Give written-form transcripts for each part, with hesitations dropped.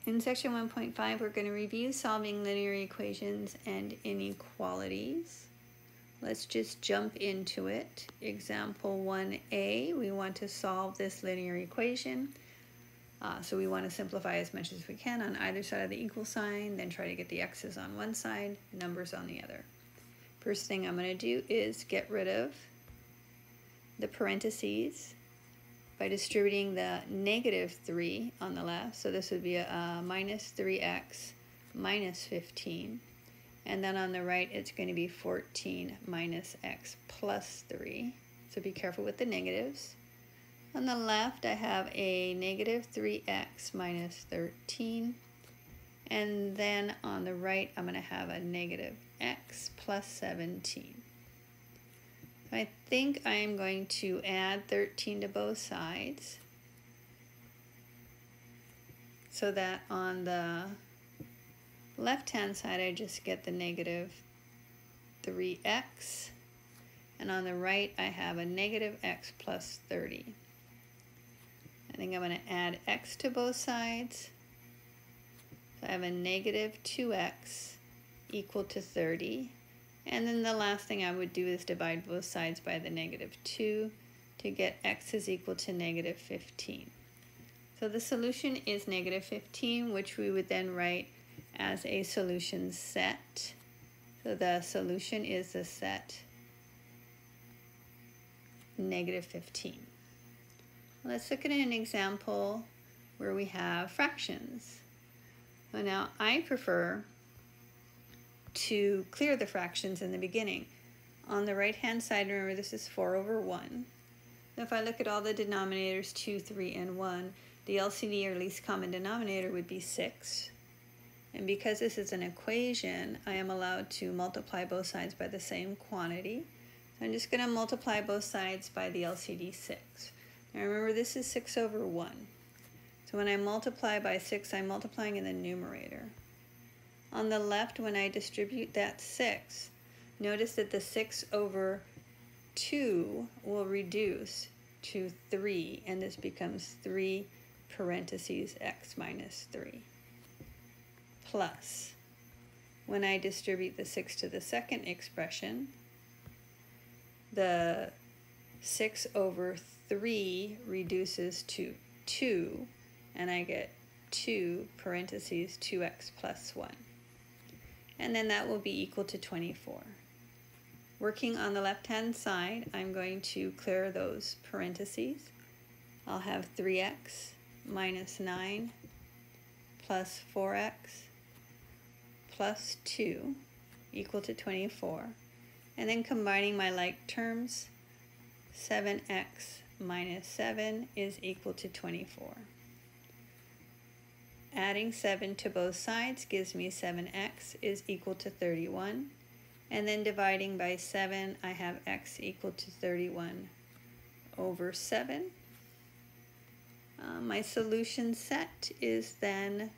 In section 1.5, we're going to review solving linear equations and inequalities. Let's just jump into it. Example 1a, we want to solve this linear equation. So we want to simplify as much as we can on either side of the equal sign, then try to get the x's on one side, numbers on the other. First thing I'm going to do is get rid of the parentheses by distributing the negative 3 on the left. So this would be a minus 3x minus 15. And then on the right, it's going to be 14 minus x plus 3. So be careful with the negatives. On the left, I have a negative 3x minus 13. And then on the right, I'm going to have a negative x plus 17. I think I am going to add 13 to both sides so that on the left-hand side I just get the negative 3x, and on the right I have a negative x plus 30. I think I'm going to add x to both sides. So I have a negative 2x equal to 30. And then the last thing I would do is divide both sides by the negative 2 to get x is equal to negative 15. So the solution is negative 15, which we would then write as a solution set. So the solution is the set negative 15. Let's look at an example where we have fractions. So now I prefer to clear the fractions in the beginning. On the right hand side, remember this is 4 over 1. So if I look at all the denominators 2, 3, and 1, the LCD or least common denominator would be 6. And because this is an equation, I am allowed to multiply both sides by the same quantity. So I'm just going to multiply both sides by the LCD 6. Now remember this is 6 over 1. So when I multiply by 6, I'm multiplying in the numerator. On the left, when I distribute that 6, notice that the 6 over 2 will reduce to 3, and this becomes 3 parentheses x minus 3. Plus, when I distribute the 6 to the second expression, the 6 over 3 reduces to 2, and I get 2 parentheses 2x plus 1. And then that will be equal to 24. Working on the left-hand side, I'm going to clear those parentheses. I'll have 3x minus 9 plus 4x plus 2 equal to 24. And then combining my like terms, 7x minus 7 is equal to 24. Adding 7 to both sides gives me 7x is equal to 31. And then dividing by 7, I have x equal to 31 over 7. My solution set is then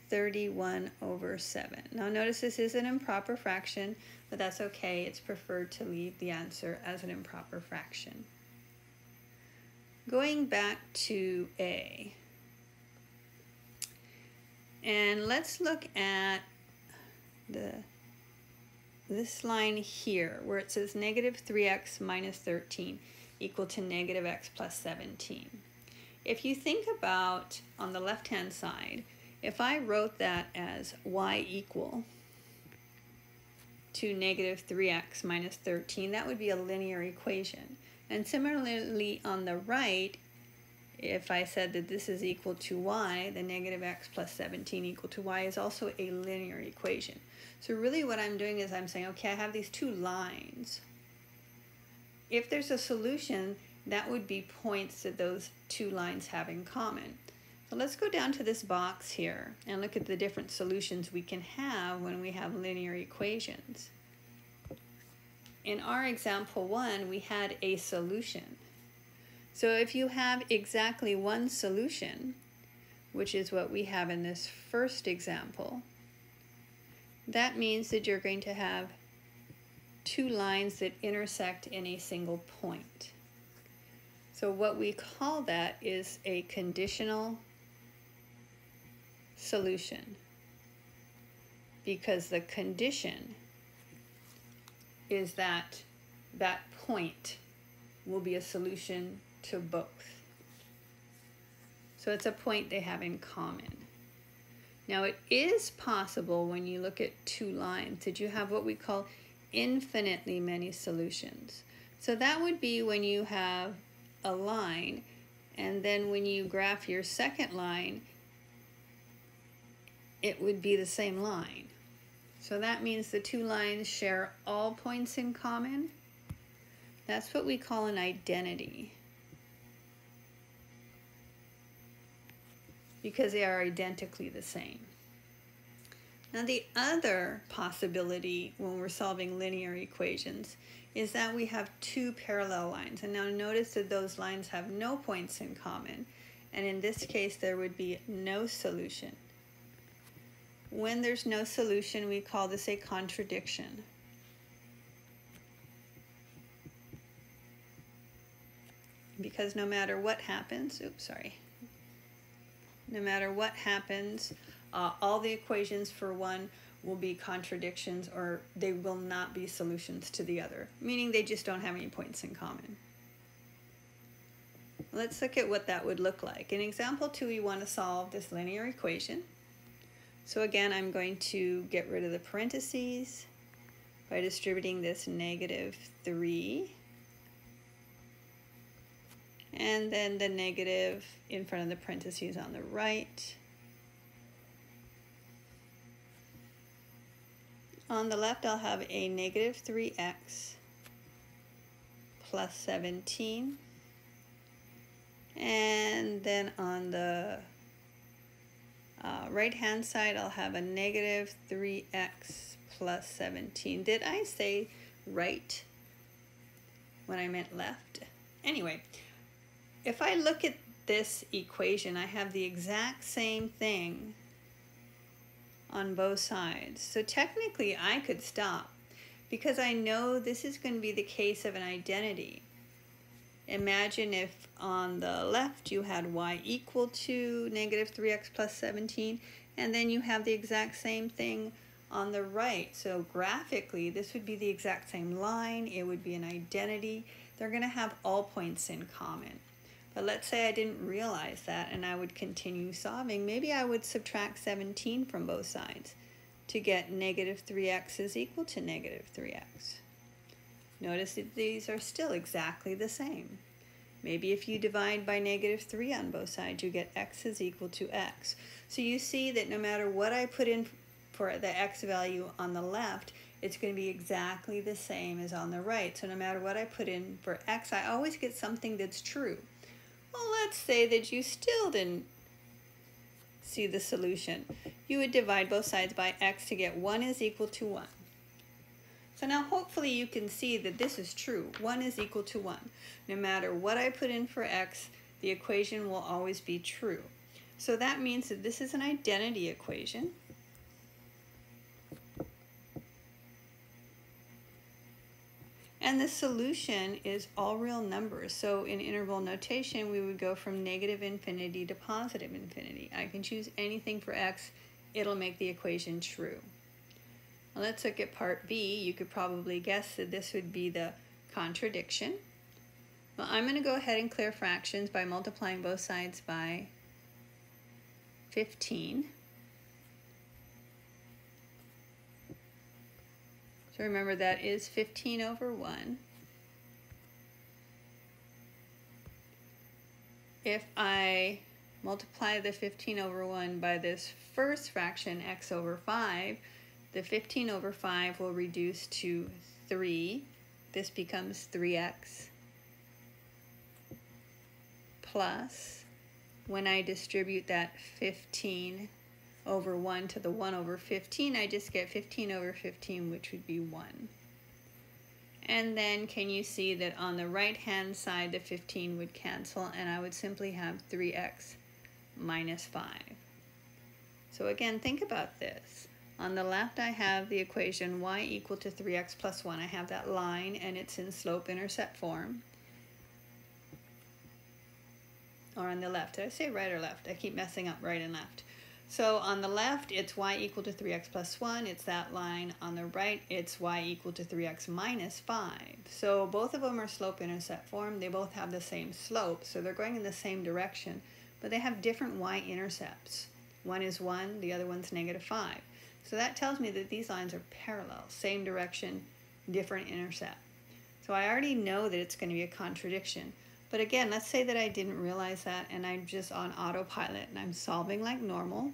31 over 7. Now notice this is an improper fraction, but that's okay. It's preferred to leave the answer as an improper fraction. Going back to A. And let's look at this line here where it says negative 3x minus 13 equal to negative x plus 17. If you think about on the left-hand side, if I wrote that as y equal to negative 3x minus 13, that would be a linear equation. And similarly on the right, if I said that this is equal to y, then negative x plus 17 equal to y is also a linear equation. So really what I'm doing is I'm saying, okay, I have these two lines. If there's a solution, that would be points that those two lines have in common. So let's go down to this box here and look at the different solutions we can have when we have linear equations. In our example 1, we had a solution. So if you have exactly one solution, which is what we have in this first example, that means that you're going to have two lines that intersect in a single point. So what we call that is a conditional solution, because the condition is that that point will be a solution to both. So it's a point they have in common. Now it is possible when you look at two lines that you have what we call infinitely many solutions. So that would be when you have a line, and then when you graph your second line, it would be the same line. So that means the two lines share all points in common. That's what we call an identity, because they are identically the same. Now the other possibility when we're solving linear equations is that we have two parallel lines. And now notice that those lines have no points in common. And in this case, there would be no solution. When there's no solution, we call this a contradiction. Because no matter what happens, no matter what happens, all the equations for one will be contradictions, or they will not be solutions to the other, meaning they just don't have any points in common. Let's look at what that would look like. In example 2, we want to solve this linear equation. So again, I'm going to get rid of the parentheses by distributing this -3. And then the negative in front of the parentheses on the right. On the left, I'll have a -3x plus 17. And then on the right-hand side, I'll have a -3x plus 17. Did I say right when I meant left? Anyway, if I look at this equation, I have the exact same thing on both sides. So technically I could stop, because I know this is going to be the case of an identity. Imagine if on the left you had y equal to -3x plus 17, and then you have the exact same thing on the right. So graphically, this would be the exact same line. It would be an identity. They're going to have all points in common. But let's say I didn't realize that and I would continue solving. Maybe I would subtract 17 from both sides to get -3x is equal to -3x. Notice that these are still exactly the same. Maybe if you divide by -3 on both sides, you get x is equal to x. So you see that no matter what I put in for the x value on the left, it's going to be exactly the same as on the right. So no matter what I put in for x, I always get something that's true. Well, let's say that you still didn't see the solution. You would divide both sides by x to get 1 is equal to 1. So now hopefully you can see that this is true. 1 is equal to 1. No matter what I put in for x, the equation will always be true. So that means that this is an identity equation. And the solution is all real numbers. So in interval notation, we would go from -infinity to +infinity. I can choose anything for x. It'll make the equation true. Well, let's look at part B. You could probably guess that this would be the contradiction. Well, I'm going to go ahead and clear fractions by multiplying both sides by 15. So remember, that is 15 over 1. If I multiply the 15 over 1 by this first fraction, x over 5, the 15 over 5 will reduce to 3. This becomes 3x. Plus, when I distribute that 15 over 1 to the 1 over 15, I just get 15 over 15, which would be 1. And then can you see that on the right-hand side, the 15 would cancel, and I would simply have 3x minus 5. So again, think about this. On the left, I have the equation y equal to 3x plus 1. I have that line, and it's in slope-intercept form. Or on the left. Did I say right or left? I keep messing up right and left. So on the left, it's y equal to 3x plus 1. It's that line. On the right, it's y equal to 3x minus 5. So both of them are slope-intercept form. They both have the same slope, so they're going in the same direction, but they have different y-intercepts. One is 1, the other one's negative 5. So that tells me that these lines are parallel, same direction, different intercept. So I already know that it's going to be a contradiction. But again, let's say that I didn't realize that and I'm just on autopilot and I'm solving like normal.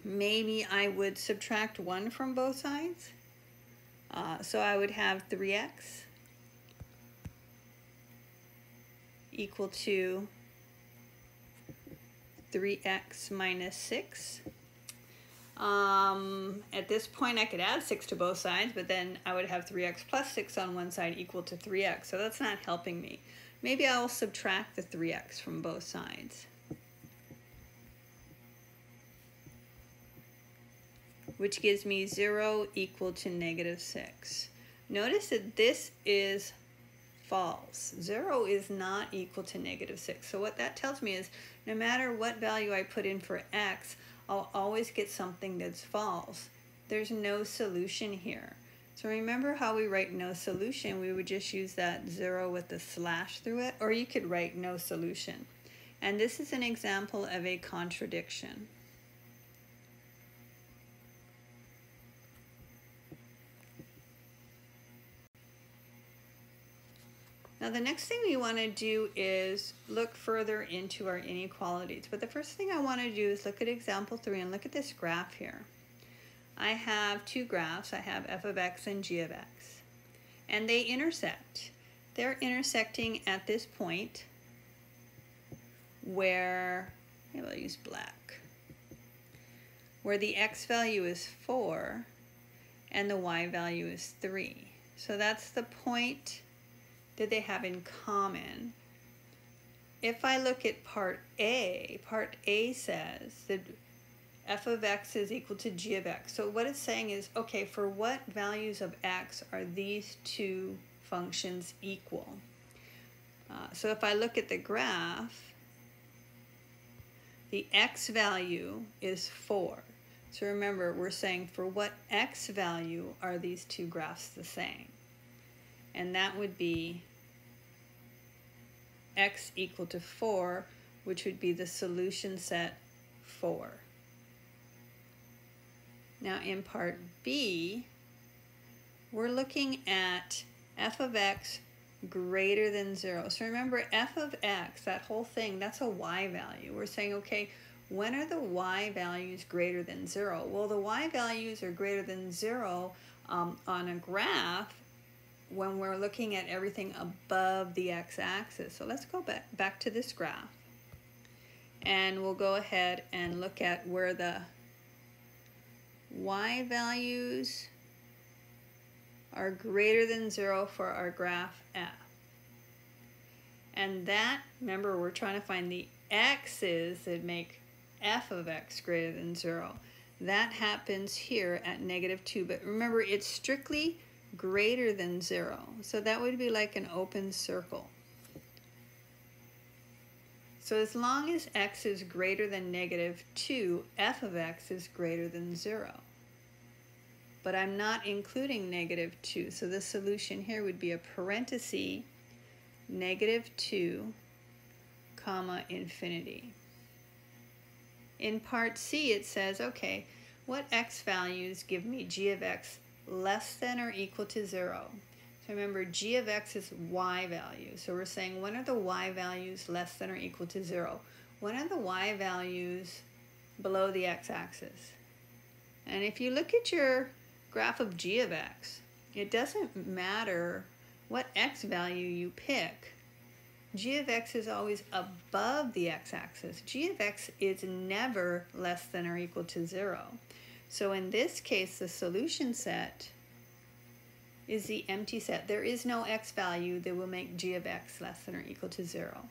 Maybe I would subtract 1 from both sides. So I would have 3x equal to 3x minus 6. At this point I could add 6 to both sides, but then I would have 3x plus 6 on one side equal to 3x, so that's not helping me. Maybe I'll subtract the 3x from both sides, which gives me 0 equal to negative 6. Notice that this is false. 0 is not equal to negative 6. So what that tells me is no matter what value I put in for x, I'll always get something that's false. There's no solution here. So remember how we write no solution? We would just use that 0 with the slash through it, or you could write no solution. And this is an example of a contradiction. Now the next thing we want to do is look further into our inequalities. But the first thing I want to do is look at example 3 and look at this graph here. I have two graphs. I have f of x and g of x. And they intersect. They're intersecting at this point where, maybe I'll use black, where the x value is 4 and the y value is 3. So that's the point that they have in common. If I look at part A says that f of x is equal to g of x. So what it's saying is, okay, for what values of x are these two functions equal? So if I look at the graph, the x value is 4. So remember, we're saying for what x value are these two graphs the same? And that would be x equal to 4, which would be the solution set 4. Now in part B, we're looking at f of x greater than 0. So remember, f of x, that whole thing, that's a y value. We're saying, okay, when are the y values greater than 0? Well, the y values are greater than 0 on a graph when we're looking at everything above the x-axis. So let's go back to this graph. And we'll go ahead and look at where the y values are greater than 0 for our graph f. And that, remember, we're trying to find the x's that make f of x greater than 0. That happens here at -2, but remember, it's strictly greater than 0. So that would be like an open circle. So as long as x is greater than -2, f of x is greater than 0. But I'm not including -2, so the solution here would be a parenthesis, -2, comma, infinity. In part C, it says, okay, what x values give me g of x less than or equal to 0? So remember, g of x is y value. So we're saying, when are the y values less than or equal to 0? When are the y values below the x-axis? And if you look at your graph of g of x, it doesn't matter what x value you pick. G of x is always above the x-axis. G of x is never less than or equal to 0. So in this case, the solution set is the empty set. There is no x value that will make g of x less than or equal to 0.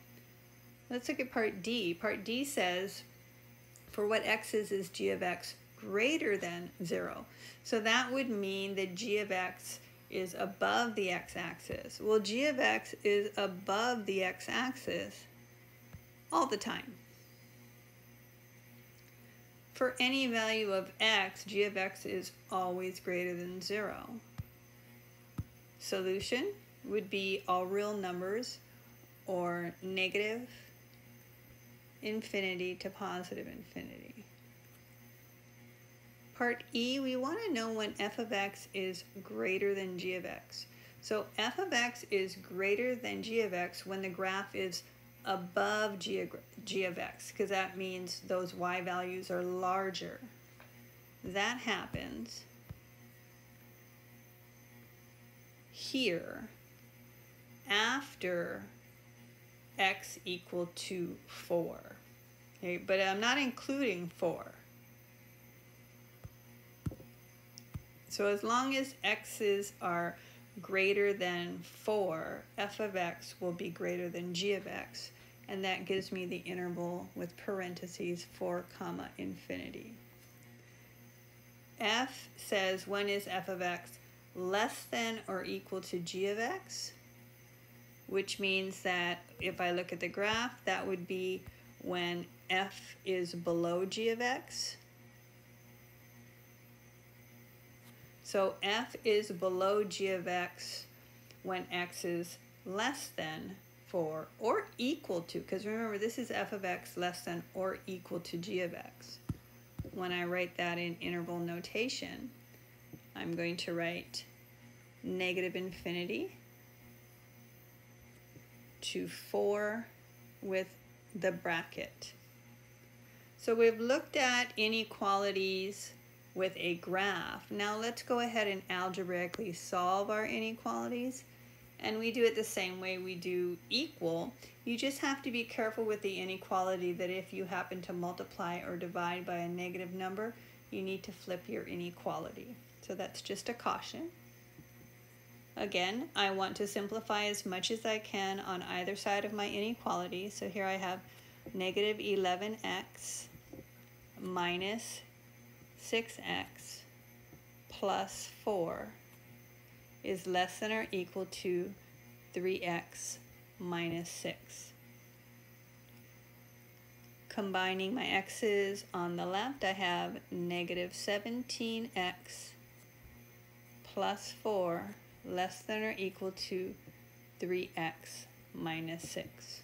Let's look at part D. Part D says, for what x is g of x greater than 0. So that would mean that g of x is above the x-axis. Well, g of x is above the x-axis all the time. For any value of x, g of x is always greater than 0. Solution would be all real numbers or negative infinity to positive infinity. Part E, we want to know when f of x is greater than g of x. So f of x is greater than g of x when the graph is above g of x, because that means those y values are larger. That happens here after x equal to 4. Okay, but I'm not including 4. So as long as x's are greater than 4, f of x will be greater than g of x, and that gives me the interval with parentheses 4, infinity. F says when is f of x less than or equal to g of x, which means that if I look at the graph, that would be when f is below g of x. So f is below g of x when x is less than 4 or equal to, because remember this is f of x less than or equal to g of x. When I write that in interval notation, I'm going to write negative infinity to 4 with the bracket. So we've looked at inequalities with a graph. Now let's go ahead and algebraically solve our inequalities. And we do it the same way we do equal. You just have to be careful with the inequality that if you happen to multiply or divide by a negative number, you need to flip your inequality. So that's just a caution. Again, I want to simplify as much as I can on either side of my inequality. So here I have negative 11x minus 6x plus 4 is less than or equal to 3x minus 6. Combining my x's on the left, I have negative 17x plus 4 less than or equal to 3x minus 6.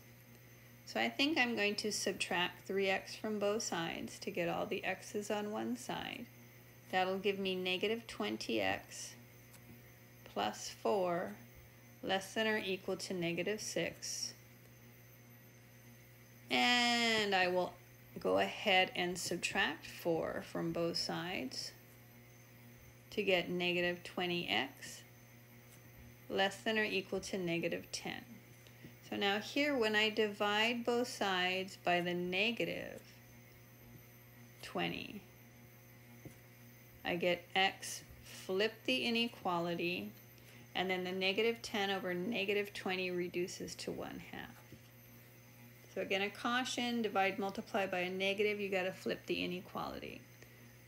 So I think I'm going to subtract 3x from both sides to get all the x's on one side. That'll give me negative 20x plus 4 less than or equal to negative 6. And I will go ahead and subtract 4 from both sides to get negative 20x less than or equal to negative 10. So now here, when I divide both sides by the negative 20, I get x, flip the inequality, and then the negative 10 over negative 20 reduces to 1/2. So again, a caution, divide, multiply by a negative, you got to flip the inequality.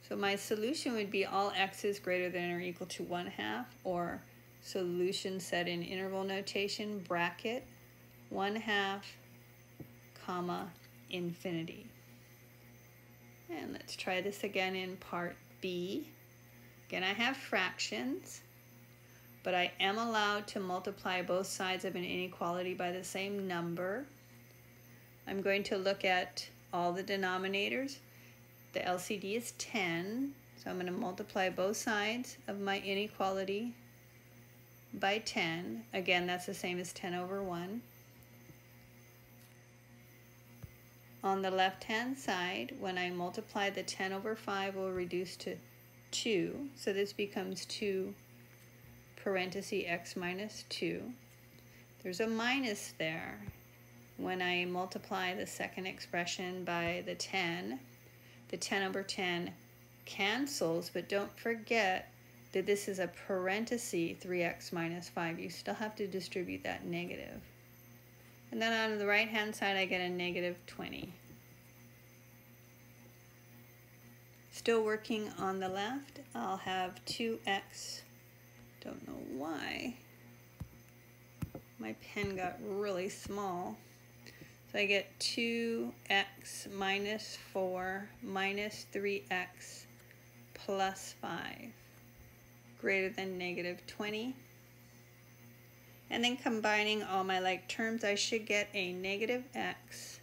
So my solution would be all x's greater than or equal to 1/2, or solution set in interval notation, bracket, 1/2, comma, infinity. And let's try this again in part B. Again, I have fractions, but I am allowed to multiply both sides of an inequality by the same number. I'm going to look at all the denominators. The LCD is 10, so I'm going to multiply both sides of my inequality by 10. Again, that's the same as 10 over 1. On the left-hand side, when I multiply, the 10 over 5 will reduce to 2. So this becomes 2 parenthesis x minus 2. There's a minus there. When I multiply the second expression by the 10 over 10 cancels, but don't forget that this is a parenthesis 3x minus 5. You still have to distribute that negative. And then on the right-hand side, I get a negative 20. Still working on the left, I'll have 2x. Don't know why. My pen got really small. So So I get 2x minus 4 minus 3x plus 5 greater than negative 20. And then combining all my like terms, I should get a negative x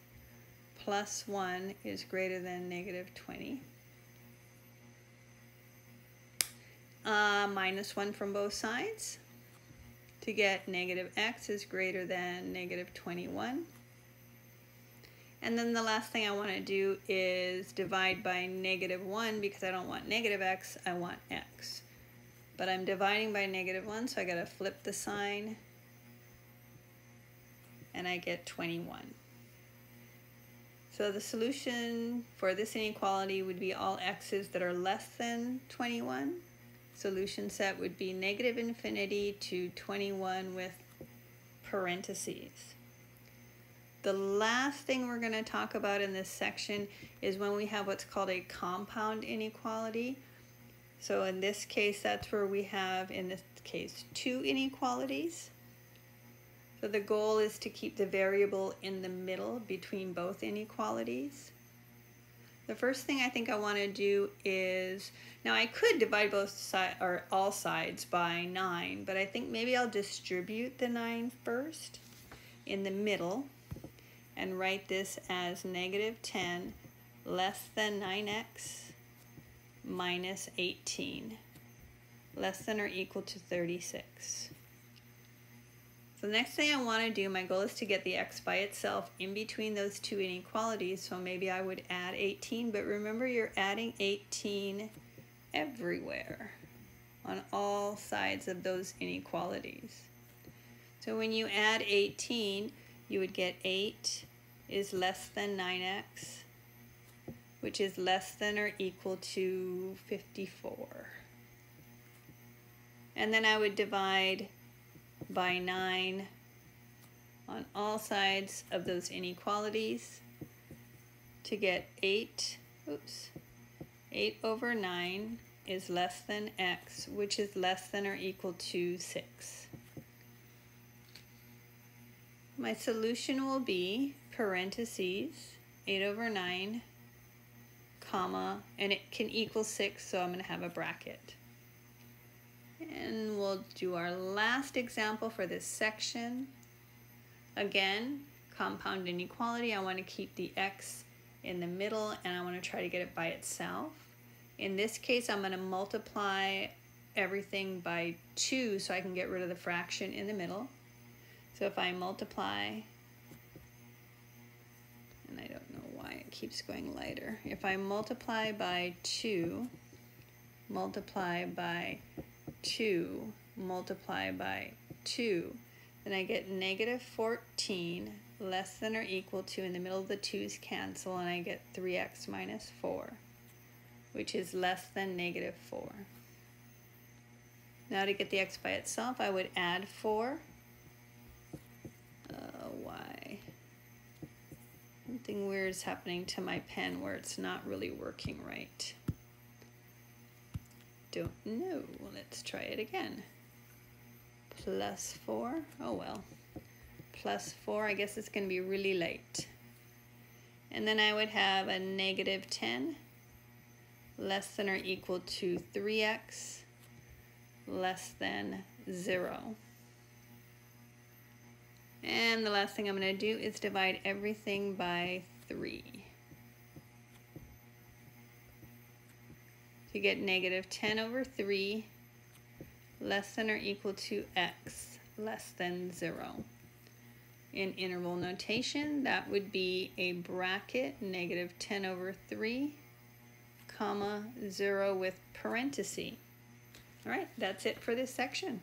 plus 1 is greater than negative 20. Minus 1 from both sides to get negative x is greater than negative 21. And then the last thing I want to do is divide by negative 1 because I don't want negative x, I want x. But I'm dividing by negative 1, so I got to flip the sign, and I get 21. So the solution for this inequality would be all x's that are less than 21. Solution set would be negative infinity to 21 with parentheses. The last thing we're going to talk about in this section is when we have what's called a compound inequality. So in this case, that's where we have, in this case, two inequalities. So the goal is to keep the variable in the middle between both inequalities. The first thing I think I want to do is, now I could divide both sides or all sides by 9, but I think maybe I'll distribute the 9 first in the middle and write this as negative 10 less than 9x minus 18 less than or equal to 36. So the next thing I want to do, my goal is to get the x by itself in between those two inequalities, so maybe I would add 18, but remember you're adding 18 everywhere on all sides of those inequalities. So when you add 18, you would get 8 is less than 9x, which is less than or equal to 54. And then I would divide by 9 on all sides of those inequalities to get 8 over 9 is less than x, which is less than or equal to 6. My solution will be parentheses 8 over 9, comma, and it can equal 6, so I'm going to have a bracket. And we'll do our last example for this section. Again, compound inequality. I want to keep the x in the middle, and I want to try to get it by itself. In this case, I'm going to multiply everything by 2 so I can get rid of the fraction in the middle. So if I multiply, and I don't know why it keeps going lighter. If I multiply by 2, multiply by 2, multiply by 2, then I get negative 14 less than or equal to, in the middle of the 2's cancel, and I get 3x minus 4, which is less than negative 4. Now to get the x by itself, I would add 4. Why? Something weird is happening to my pen where it's not really working right. Don't know. Let's try it again. Plus 4. Oh well. Plus 4. I guess it's going to be really late. And then I would have a negative 10 less than or equal to 3x less than 0. And the last thing I'm going to do is divide everything by 3. To get negative 10 over 3 less than or equal to x less than 0. In interval notation, that would be a bracket, negative 10 over 3, comma, 0 with parenthesis. All right, that's it for this section.